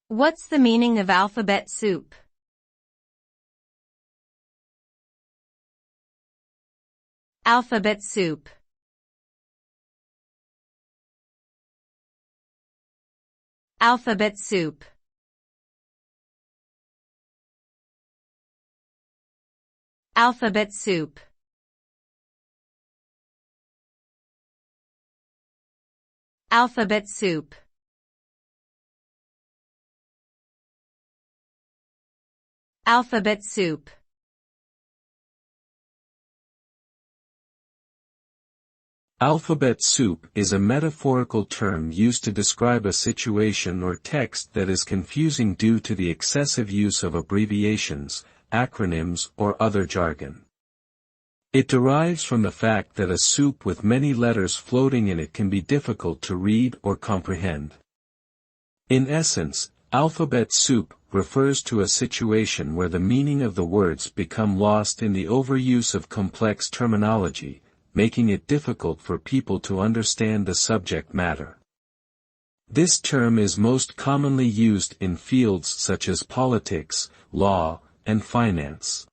What's the meaning of alphabet soup? Alphabet soup. Alphabet soup. Alphabet soup. Alphabet soup. Alphabet soup. Alphabet soup is a metaphorical term used to describe a situation or text that is confusing due to the excessive use of abbreviations, acronyms, or other jargon. It derives from the fact that a soup with many letters floating in it can be difficult to read or comprehend. In essence, alphabet soup refers to a situation where the meaning of the words become lost in the overuse of complex terminology, making it difficult for people to understand the subject matter. This term is most commonly used in fields such as politics, law, and finance.